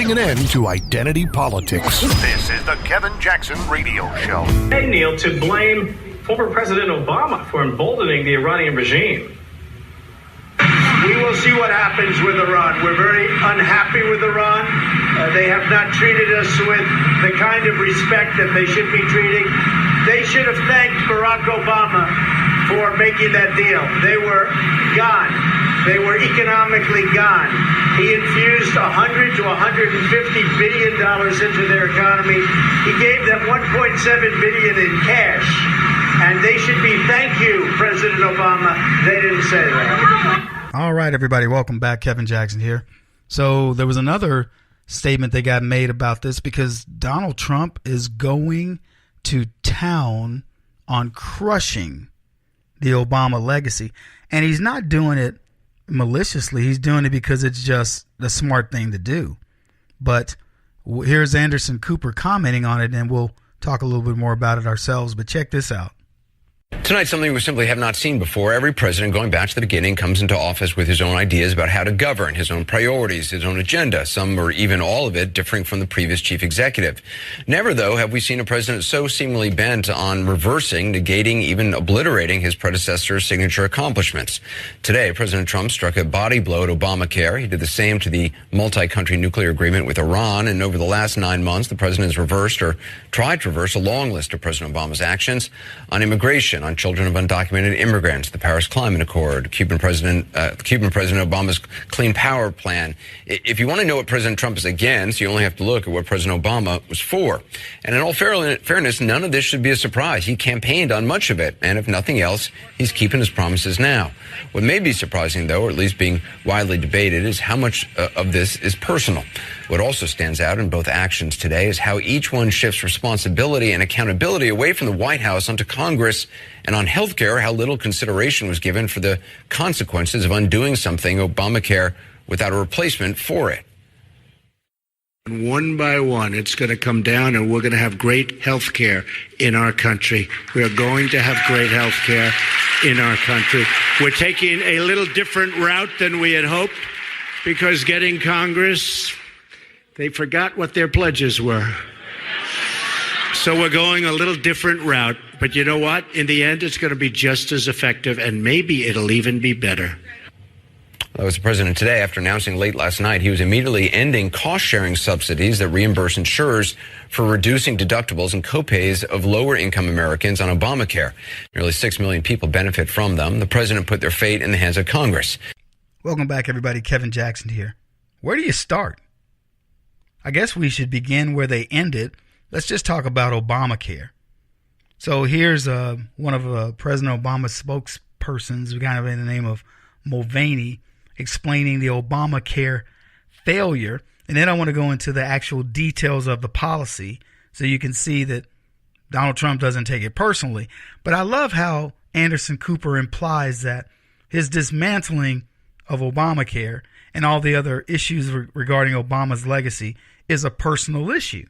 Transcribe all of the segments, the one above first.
putting an end to identity politics. This is the Kevin Jackson Radio Show. Hey, Neil, to blame former President Obama for emboldening the Iranian regime. We will see what happens with Iran. We're very unhappy with Iran. They have not treated us with the kind of respect that they should be treating. They should have thanked Barack Obama for making that deal. They were gone. They were economically gone. He infused $100 to $150 billion into their economy. He gave them $1.7 billion in cash. And they should be, thank you, President Obama. They didn't say that. All right, everybody, welcome back. Kevin Jackson here. So there was another statement that got made about this because Donald Trump is going to town on crushing the Obama legacy. And he's not doing it maliciously. He's doing it because it's just the smart thing to do. But here's Anderson Cooper commenting on it, and we'll talk a little bit more about it ourselves. But check this out. Tonight, something we simply have not seen before. Every president, going back to the beginning, comes into office with his own ideas about how to govern, his own priorities, his own agenda, some or even all of it differing from the previous chief executive. Never, though, have we seen a president so seemingly bent on reversing, negating, even obliterating his predecessor's signature accomplishments. Today, President Trump struck a body blow at Obamacare. He did the same to the multi-country nuclear agreement with Iran. And over the last 9 months, the president has reversed or tried to reverse a long list of President Obama's actions on immigration, on children of undocumented immigrants, the Paris Climate Accord, Cuban President Obama's Clean Power Plan. If you want to know what President Trump is against, you only have to look at what President Obama was for. And in all fairness, none of this should be a surprise. He campaigned on much of it, and if nothing else, he's keeping his promises now. What may be surprising, though, or at least being widely debated, is how much of this is personal. What also stands out in both actions today is how each one shifts responsibility and accountability away from the White House onto Congress. And on health care, how little consideration was given for the consequences of undoing something, Obamacare, without a replacement for it. One by one, it's going to come down, and we're going to have great health care in our country. We are going to have great health care in our country. We're taking a little different route than we had hoped because getting Congress, they forgot what their pledges were. So we're going a little different route. But you know what? In the end, it's going to be just as effective, and maybe it'll even be better. That was the president today after announcing late last night he was immediately ending cost-sharing subsidies that reimburse insurers for reducing deductibles and copays of lower-income Americans on Obamacare. Nearly 6 million people benefit from them. The president put their fate in the hands of Congress. Welcome back, everybody. Kevin Jackson here. Where do you start? I guess we should begin where they ended. Let's just talk about Obamacare. So here's one of President Obama's spokespersons, kind of in the name of Mulvaney, explaining the Obamacare failure. And then I want to go into the actual details of the policy so you can see that Donald Trump doesn't take it personally. But I love how Anderson Cooper implies that his dismantling of Obamacare and all the other issues regarding Obama's legacy is a personal issue.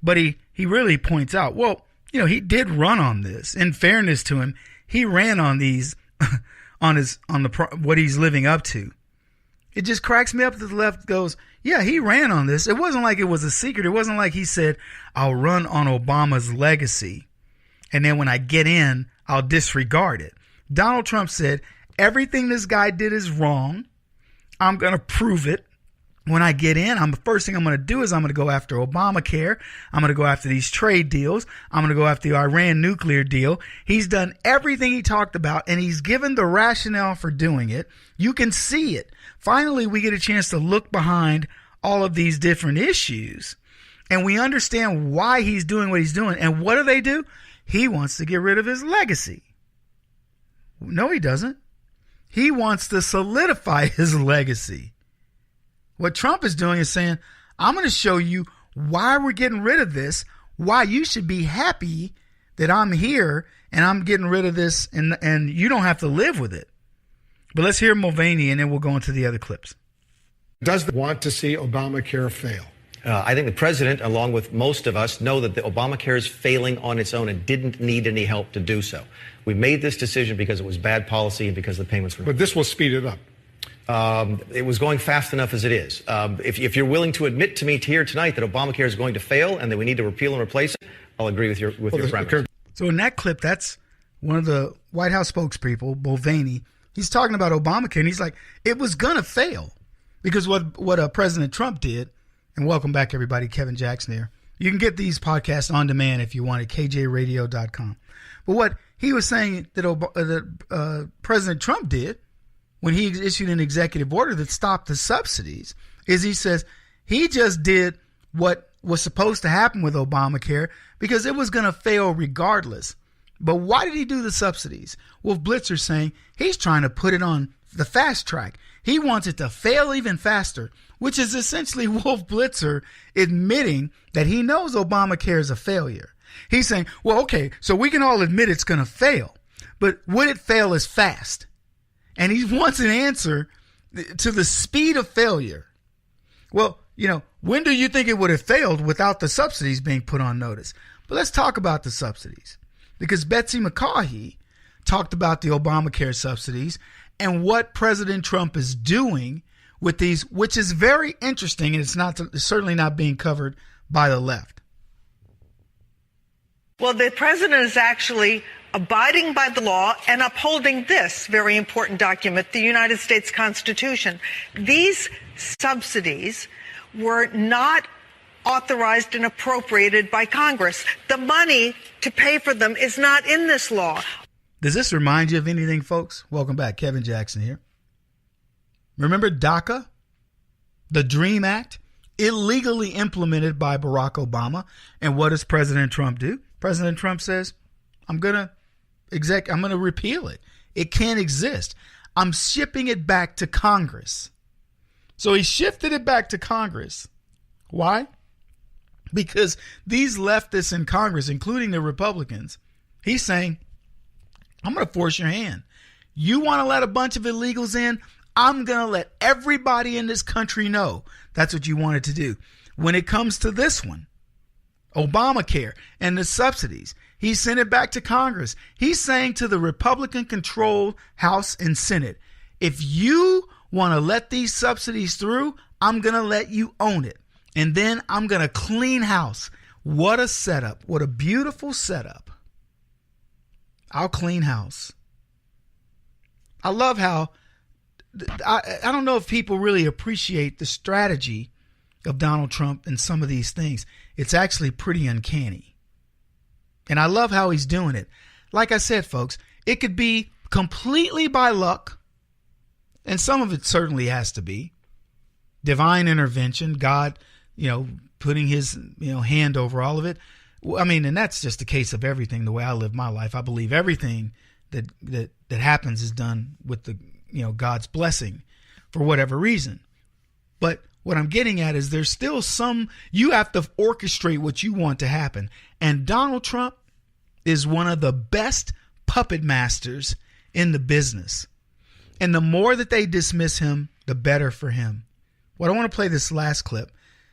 But he really points out, well, you know, he did run on this. In fairness to him, he ran on these what he's living up to. It just cracks me up that the left goes, yeah, he ran on this. It wasn't like it was a secret. It wasn't like he said, I'll run on Obama's legacy, and then when I get in, I'll disregard it. Donald Trump said, everything this guy did is wrong. I'm going to prove it. When I get in, the first thing I'm going to do is I'm going to go after Obamacare. I'm going to go after these trade deals. I'm going to go after the Iran nuclear deal. He's done everything he talked about, and he's given the rationale for doing it. You can see it. Finally, we get a chance to look behind all of these different issues, and we understand why he's doing what he's doing. And what do? He wants to get rid of his legacy. No, he doesn't. He wants to solidify his legacy. What Trump is doing is saying, I'm going to show you why we're getting rid of this, why you should be happy that I'm here and I'm getting rid of this, and you don't have to live with it. But let's hear Mulvaney, and then we'll go into the other clips. Does the want to see Obamacare fail? I think the president, along with most of us, know that the Obamacare is failing on its own and didn't need any help to do so. We made this decision because it was bad policy and because the payments were... But this will speed it up. It was going fast enough as it is. If you're willing to admit to me here tonight that Obamacare is going to fail and that we need to repeal and replace it, I'll agree with your premise. So in that clip, that's one of the White House spokespeople, Mulvaney. He's talking about Obamacare, and he's like, it was going to fail because what President Trump did, and welcome back, everybody, Kevin Jackson here. You can get these podcasts on demand if you want at kjradio.com. But what he was saying that President Trump did when he issued an executive order that stopped the subsidies is he says he just did what was supposed to happen with Obamacare because it was going to fail regardless. But why did he do the subsidies? Wolf Blitzer saying he's trying to put it on the fast track. He wants it to fail even faster, which is essentially Wolf Blitzer admitting that he knows Obamacare is a failure. He's saying, well, okay, so we can all admit it's going to fail, but would it fail as fast? And he wants an answer to the speed of failure. Well, when do you think it would have failed without the subsidies being put on notice? But let's talk about the subsidies, because Betsy McCaughey talked about the Obamacare subsidies and what President Trump is doing with these, which is very interesting, and it's certainly not being covered by the left. Well, the president is actually abiding by the law and upholding this very important document, the United States Constitution. These subsidies were not authorized and appropriated by Congress. The money to pay for them is not in this law. Does this remind you of anything, folks? Welcome back. Kevin Jackson here. Remember DACA, the DREAM Act, illegally implemented by Barack Obama? And what does President Trump do? President Trump says, I'm going to repeal it. It can't exist. I'm shipping it back to Congress. So he shifted it back to Congress. Why? Because these leftists in Congress, including the Republicans, he's saying, I'm going to force your hand. You want to let a bunch of illegals in? I'm going to let everybody in this country know that's what you wanted to do. When it comes to this one, Obamacare and the subsidies, he sent it back to Congress. He's saying to the Republican-controlled House and Senate, if you want to let these subsidies through, I'm going to let you own it. And then I'm going to clean house. What a setup. What a beautiful setup. I'll clean house. I love how, I don't know if people really appreciate the strategy of Donald Trump and some of these things. It's actually pretty uncanny. And I love how he's doing it. Like I said, folks, it could be completely by luck. And some of it certainly has to be divine intervention, God, putting his, hand over all of it. I mean, and that's just the case of everything. The way I live my life, I believe everything that happens is done with the, God's blessing for whatever reason. But what I'm getting at is there's still you have to orchestrate what you want to happen. And Donald Trump is one of the best puppet masters in the business. And the more that they dismiss him, the better for him. Well, I want to play this last clip,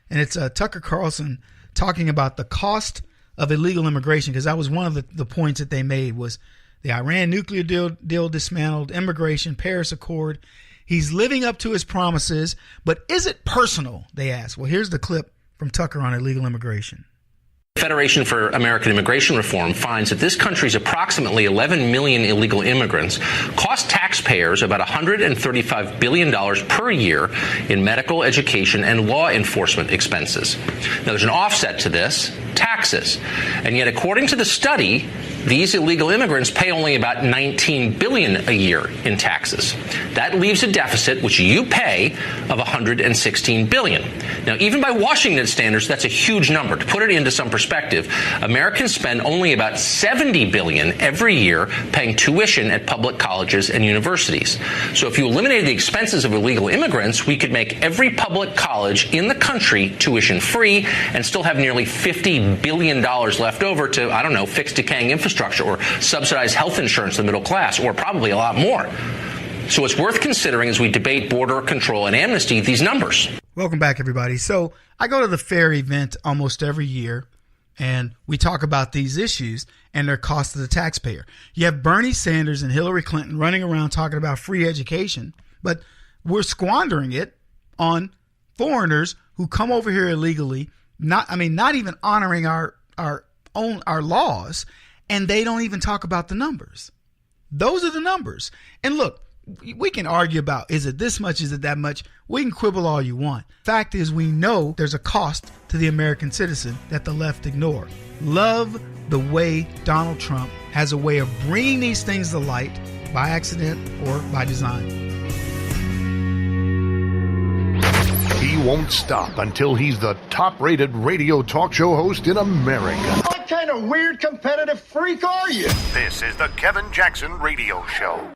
and it's Tucker Carlson talking about the cost of illegal immigration, because that was one of the points that they made was the Iran nuclear deal dismantled, immigration, Paris Accord. He's living up to his promises, but is it personal, they ask. Well, here's the clip from Tucker on illegal immigration. Federation for American Immigration Reform finds that this country's approximately 11 million illegal immigrants cost taxpayers about $135 billion per year in medical, education, and law enforcement expenses. Now, there's an offset to this, taxes. And yet, according to the study, these illegal immigrants pay only about $19 billion a year in taxes. That leaves a deficit, which you pay, of $116 billion. Now, even by Washington standards, that's a huge number. To put it into some perspective, Americans spend only about $70 billion every year paying tuition at public colleges and universities. So if you eliminated the expenses of illegal immigrants, we could make every public college in the country tuition free and still have nearly $50 billion left over to, fix decaying infrastructure or subsidize health insurance to the middle class, or probably a lot more. So it's worth considering as we debate border control and amnesty, these numbers. Welcome back, everybody. So I go to the FAIR event almost every year, and we talk about these issues and their cost to the taxpayer. You have Bernie Sanders and Hillary Clinton running around talking about free education, but we're squandering it on foreigners who come over here illegally, not even honoring our laws, and they don't even talk about the numbers. Those are the numbers. And look, we can argue about, is it this much, is it that much? We can quibble all you want. Fact is, we know there's a cost to the American citizen that the left ignore. Love the way Donald Trump has a way of bringing these things to light by accident or by design. He won't stop until he's the top-rated radio talk show host in America. What kind of weird competitive freak are you? This is the Kevin Jackson Radio Show.